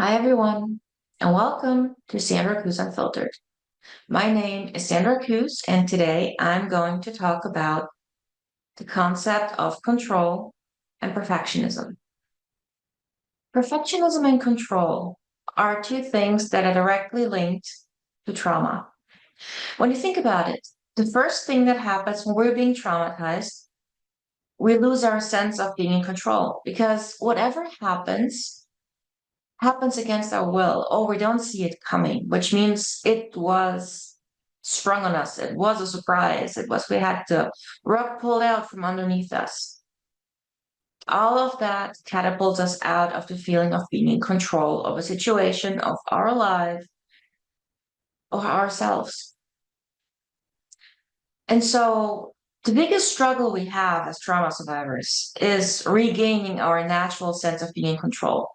Hi, everyone, and welcome to Sandra Cruz Unfiltered. My name is Sandra Cruz, and today I'm going to talk about the concept of control and perfectionism. Perfectionism and control are two things that are directly linked to trauma. When you think about it, the first thing that happens when we're being traumatized, we lose our sense of being in control because whatever happens against our will, or we don't see it coming, which means it was sprung on us. It was a surprise. We had the rug pulled out from underneath us. All of that catapults us out of the feeling of being in control of a situation, of our life, or ourselves. And so the biggest struggle we have as trauma survivors is regaining our natural sense of being in control.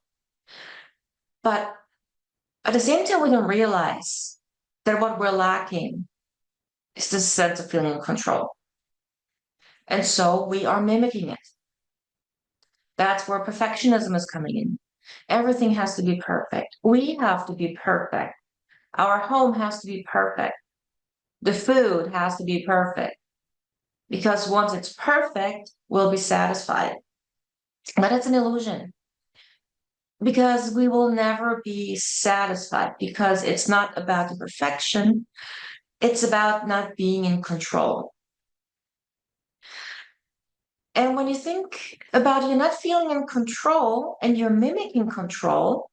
But at the same time, we don't realize that what we're lacking is this sense of feeling in control. And so we are mimicking it. That's where perfectionism is coming in. Everything has to be perfect. We have to be perfect. Our home has to be perfect. The food has to be perfect. Because once it's perfect, we'll be satisfied. But it's an illusion because we will never be satisfied because it's not about the perfection. It's about not being in control. And when you think about you're not feeling in control and you're mimicking control,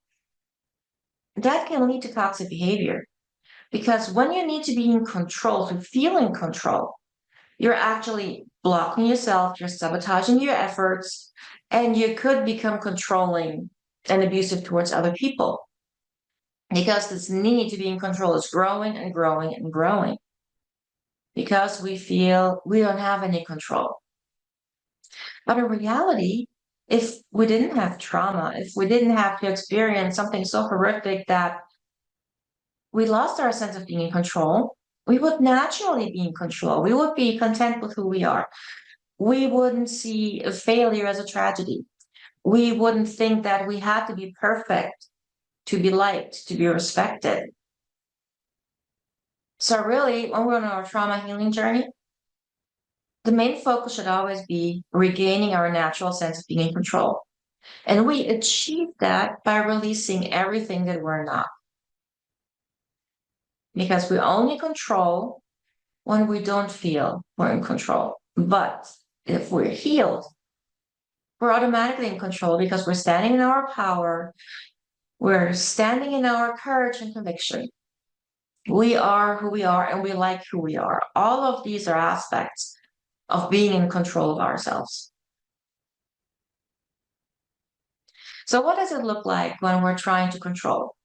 that can lead to toxic behavior. Because when you need to be in control, to feel in control, you're actually blocking yourself, you're sabotaging your efforts, and you could become controlling and abusive towards other people. Because this need to be in control is growing and growing and growing. Because we feel we don't have any control. But in reality, if we didn't have trauma, if we didn't have to experience something so horrific that we lost our sense of being in control, we would naturally be in control. We would be content with who we are. We wouldn't see a failure as a tragedy. We wouldn't think that we had to be perfect to be liked, to be respected. So really, when we're on our trauma healing journey, the main focus should always be regaining our natural sense of being in control. And we achieve that by releasing everything that we're not. Because we only control when we don't feel we're in control. But if we're healed, we're automatically in control because we're standing in our power, we're standing in our courage and conviction. We are who we are and we like who we are. All of these are aspects of being in control of ourselves. So, what does it look like when we're trying to control?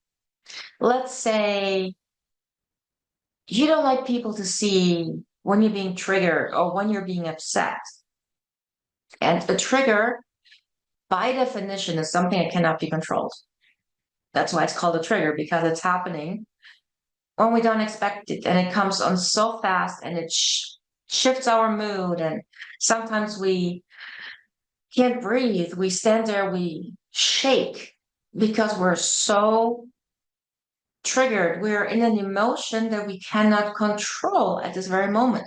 Let's say you don't like people to see when you're being triggered or when you're being upset. And a trigger, by definition, is something that cannot be controlled. That's why it's called a trigger, because it's happening when we don't expect it. And it comes on so fast and it shifts our mood. And sometimes we can't breathe. We stand there, we shake because we're so triggered. We're in an emotion that we cannot control at this very moment.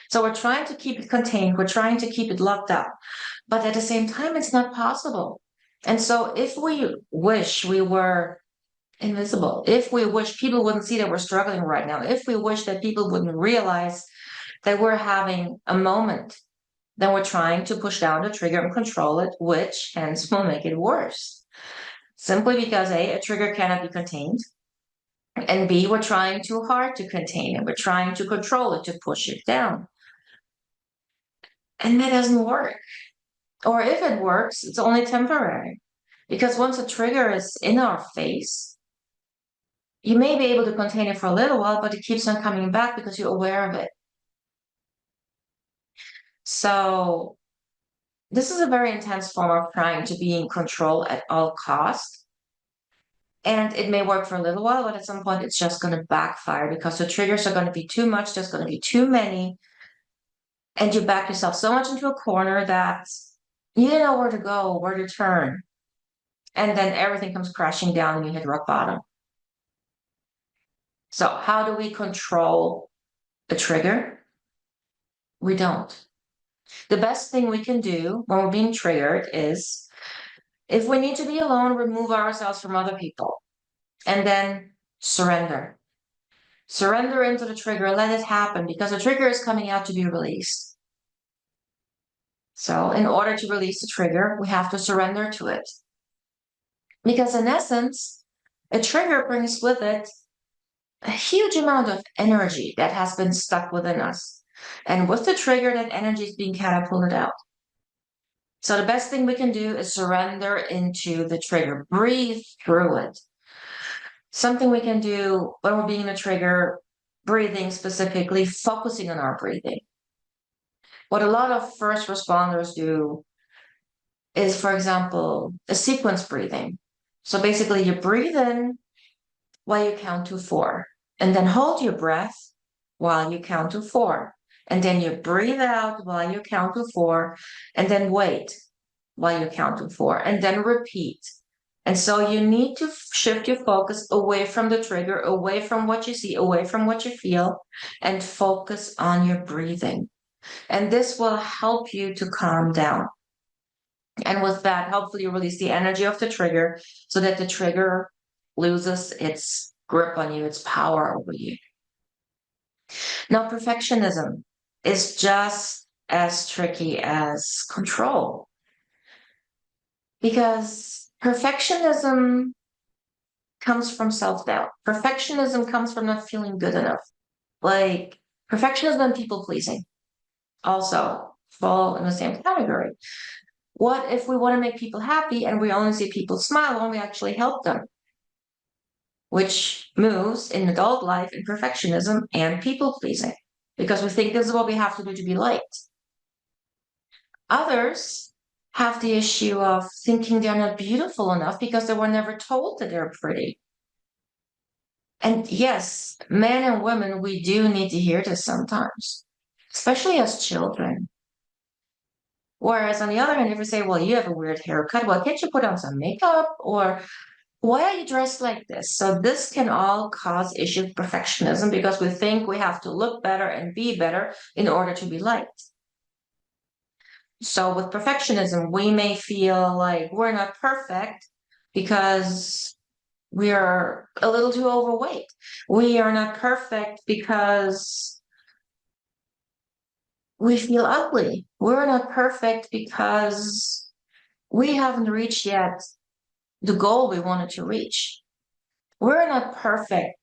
So we're trying to keep it contained. We're trying to keep it locked up. But at the same time, it's not possible. And so if we wish we were invisible, if we wish people wouldn't see that we're struggling right now, if we wish that people wouldn't realize that we're having a moment, then we're trying to push down the trigger and control it, which hence will make it worse. Simply because a trigger cannot be contained. And B, we're trying too hard to contain it. We're trying to control it, to push it down. And that doesn't work. Or if it works, it's only temporary. Because once a trigger is in our face, you may be able to contain it for a little while, but it keeps on coming back because you're aware of it. So this is a very intense form of trying to be in control at all costs. And it may work for a little while, but at some point it's just going to backfire because the triggers are going to be too much, there's going to be too many, and you back yourself so much into a corner that you don't know where to go, where to turn. and then everything comes crashing down and you hit rock bottom. So how do we control the trigger? We don't. The best thing we can do when we're being triggered is if we need to be alone, remove ourselves from other people and then surrender. Surrender into the trigger, let it happen because the trigger is coming out to be released. So in order to release the trigger, we have to surrender to it. Because in essence, a trigger brings with it a huge amount of energy that has been stuck within us. And with the trigger, that energy is being catapulted out. So the best thing we can do is surrender into the trigger, breathe through it. Something we can do when we're being a trigger, breathing specifically, focusing on our breathing. What a lot of first responders do is, for example, a sequence breathing. So basically you breathe in while you count to 4, and then hold your breath while you count to 4. And then you breathe out while you count to 4, and then wait while you count to 4, and then repeat. And so you need to shift your focus away from the trigger, away from what you see, away from what you feel, and focus on your breathing. And this will help you to calm down. And with that, hopefully you release the energy of the trigger so that the trigger loses its grip on you, its power over you. Now, perfectionism is just as tricky as control because perfectionism comes from self-doubt. Perfectionism comes from not feeling good enough. Like perfectionism and people pleasing also fall in the same category. What if we want to make people happy and we only see people smile when we actually help them? Which moves in adult life in perfectionism and people pleasing because we think this is what we have to do to be liked. Others have the issue of thinking they're not beautiful enough because they were never told that they're pretty. And yes, men and women, we do need to hear this sometimes, especially as children. Whereas on the other hand, if we say, well, you have a weird haircut, well, can't you put on some makeup? Or why are you dressed like this? So this can all cause issues with perfectionism because we think we have to look better and be better in order to be liked. So with perfectionism, we may feel like we're not perfect because we are a little too overweight. We are not perfect because we feel ugly. We're not perfect because we haven't reached yet the goal we wanted to reach. We're not perfect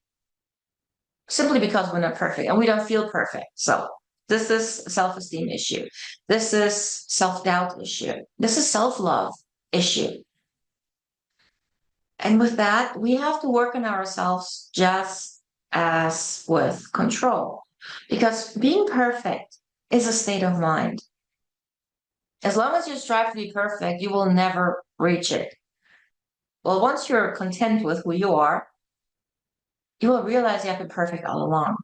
simply because we're not perfect and we don't feel perfect. So this is a self-esteem issue. This is self-doubt issue. This is self-love issue. And with that, we have to work on ourselves just as with control, because being perfect is a state of mind. As long as you strive to be perfect, you will never reach it. Well, once you're content with who you are, you will realize you have been perfect all along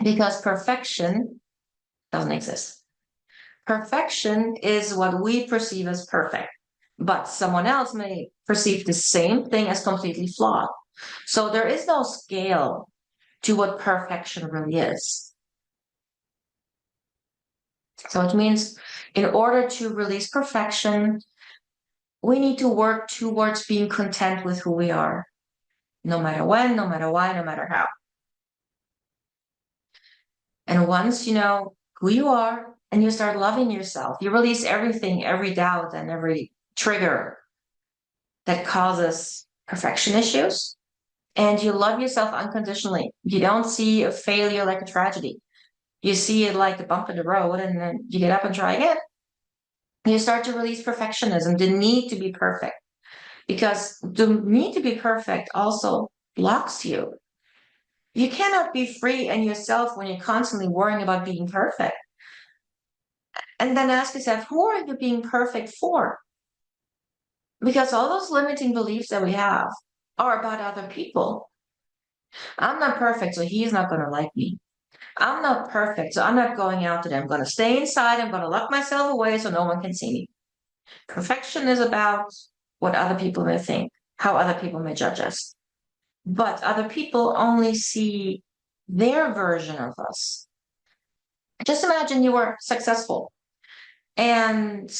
because perfection doesn't exist. Perfection is what we perceive as perfect, but someone else may perceive the same thing as completely flawed. So there is no scale to what perfection really is. So it means in order to release perfection, we need to work towards being content with who we are, no matter when, no matter why, no matter how. And once you know who you are and you start loving yourself, you release everything, every doubt and every trigger that causes perfection issues, and you love yourself unconditionally. You don't see a failure like a tragedy. You see it like a bump in the road, and then you get up and try again. You start to release perfectionism, the need to be perfect, because the need to be perfect also blocks you. You cannot be free and yourself when you're constantly worrying about being perfect. And then ask yourself, who are you being perfect for? Because all those limiting beliefs that we have are about other people. I'm not perfect, so he's not going to like me. I'm not perfect, so I'm not going out today. I'm going to stay inside. I'm going to lock myself away so no one can see me. Perfection is about what other people may think, how other people may judge us. But other people only see their version of us. Just imagine you were successful and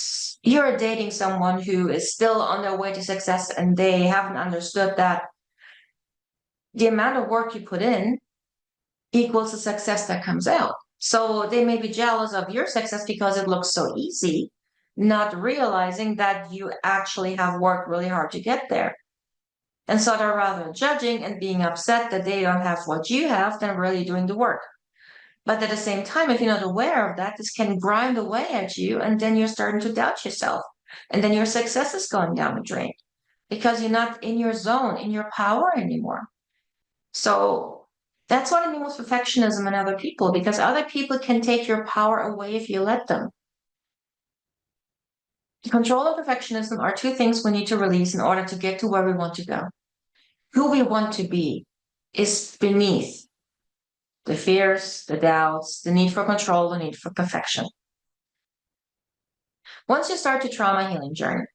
you're dating someone who is still on their way to success and they haven't understood that the amount of work you put in equals the success that comes out. So they may be jealous of your success because it looks so easy, not realizing that you actually have worked really hard to get there. And so they're rather judging and being upset that they don't have what you have than really doing the work. But at the same time, if you're not aware of that, this can grind away at you, and then you're starting to doubt yourself. And then your success is going down the drain because you're not in your zone, in your power anymore. So that's what I mean with perfectionism and other people, because other people can take your power away if you let them. Control and perfectionism are two things we need to release in order to get to where we want to go. Who we want to be is beneath the fears, the doubts, the need for control, the need for perfection. Once you start your trauma healing journey,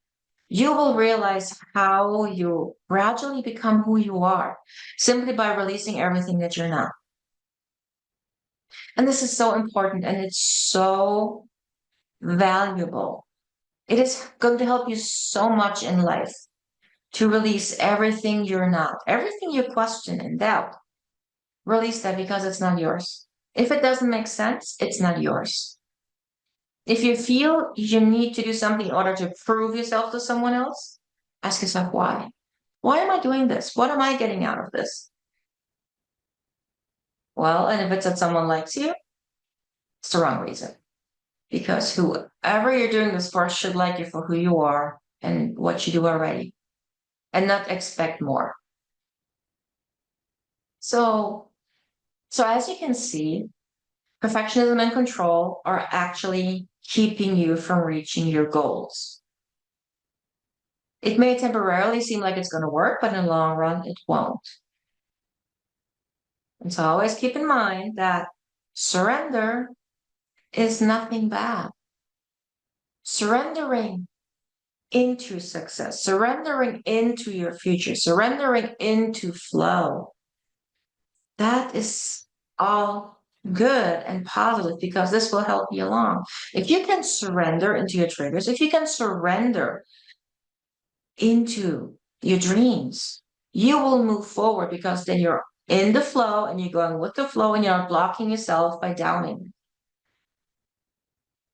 you will realize how you gradually become who you are simply by releasing everything that you're not. And this is so important and it's so valuable. It is going to help you so much in life to release everything you're not, everything you question and doubt. Release that because it's not yours. If it doesn't make sense, it's not yours. If you feel you need to do something in order to prove yourself to someone else, ask yourself why. Why am I doing this? What am I getting out of this? Well, and if it's that someone likes you, it's the wrong reason. Because whoever you're doing this for should like you for who you are and what you do already, and not expect more. So as you can see, perfectionism and control are actually keeping you from reaching your goals. It may temporarily seem like it's going to work, but in the long run, it won't. And so always keep in mind that surrender is nothing bad. Surrendering into success, surrendering into your future, surrendering into flow, that is all good and positive because this will help you along. If you can surrender into your triggers, if you can surrender into your dreams, you will move forward because then you're in the flow and you're going with the flow and you're not blocking yourself by doubting.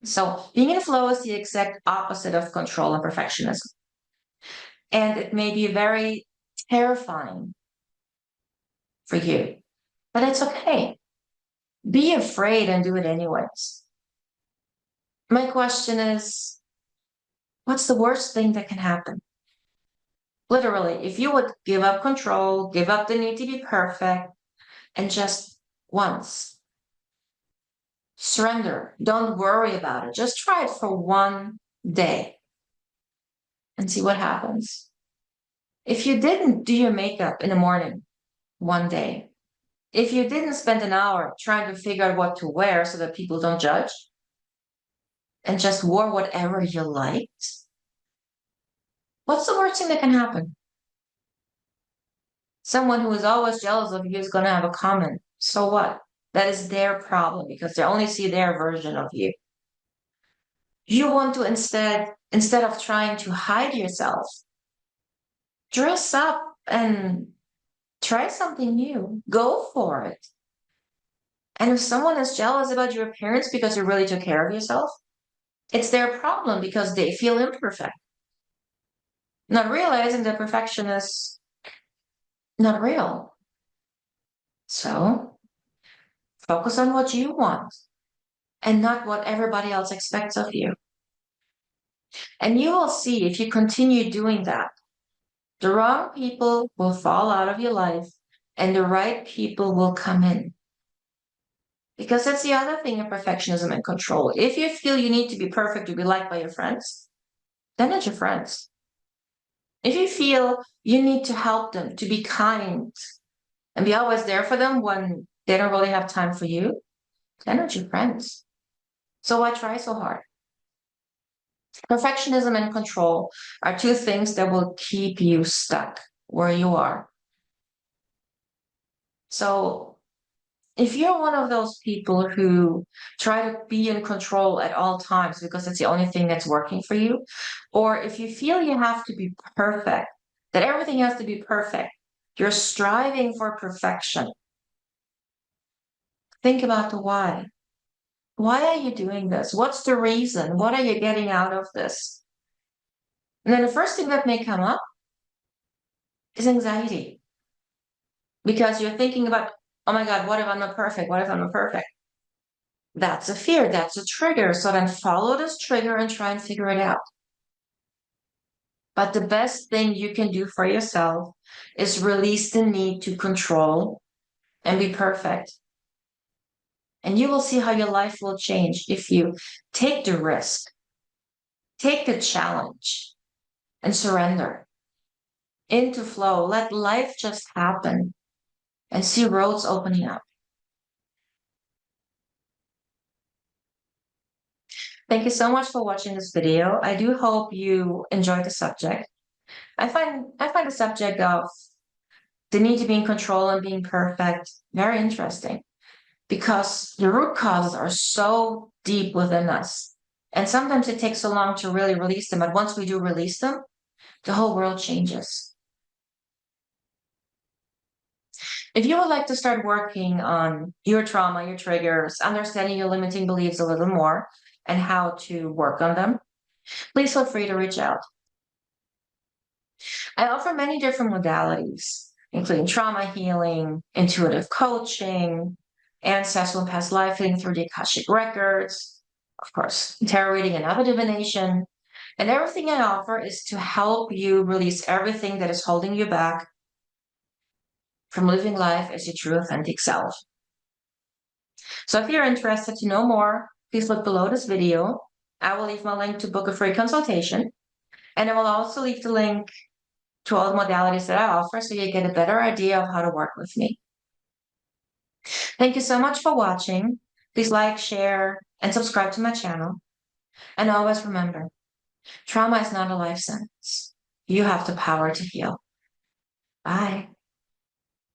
So being in flow is the exact opposite of control and perfectionism. And it may be very terrifying for you, but it's okay. Be afraid and do it anyways. My question is, what's the worst thing that can happen? Literally, if you would give up control, give up the need to be perfect, and just once surrender, don't worry about it. Just try it for one day and see what happens. If you didn't do your makeup in the morning one day, if you didn't spend an hour trying to figure out what to wear so that people don't judge, and just wore whatever you liked, what's the worst thing that can happen? Someone who is always jealous of you is going to have a comment. So what? That is their problem because they only see their version of you. You want to instead of trying to hide yourself, dress up and try something new. Go for it. And if someone is jealous about your appearance because you really took care of yourself, it's their problem because they feel imperfect. Not realizing that perfection is not real. So focus on what you want and not what everybody else expects of you. And you will see if you continue doing that, the wrong people will fall out of your life and the right people will come in. Because that's the other thing in perfectionism and control. If you feel you need to be perfect to be liked by your friends, they're not your friends. If you feel you need to help them, to be kind and be always there for them when they don't really have time for you, they're not your friends. So why try so hard? Perfectionism and control are two things that will keep you stuck where you are. So if you're one of those people who try to be in control at all times because it's the only thing that's working for you, or if you feel you have to be perfect, that everything has to be perfect, you're striving for perfection, think about the why. Why are you doing this? What's the reason? What are you getting out of this? And then the first thing that may come up is anxiety because you're thinking about, oh my God, what if I'm not perfect? What if I'm not perfect? That's a fear, that's a trigger. So then follow this trigger and try and figure it out. But the best thing you can do for yourself is release the need to control and be perfect. And you will see how your life will change if you take the risk, take the challenge, and surrender into flow. Let life just happen and see roads opening up. Thank you so much for watching this video. I do hope you enjoyed the subject. I find the subject of the need to be in control and being perfect very interesting because the root causes are so deep within us. And sometimes it takes so long to really release them. But once we do release them, the whole world changes. If you would like to start working on your trauma, your triggers, understanding your limiting beliefs a little more and how to work on them, please feel free to reach out. I offer many different modalities, including trauma healing, intuitive coaching, ancestral and past life healing through the Akashic records, of course, tarot reading and other divination. And everything I offer is to help you release everything that is holding you back from living life as your true authentic self. So if you're interested to know more, please look below this video. I will leave my link to book a free consultation. And I will also leave the link to all the modalities that I offer so you get a better idea of how to work with me. Thank you so much for watching. Please like, share, and subscribe to my channel. And always remember, trauma is not a life sentence. You have the power to heal. Bye.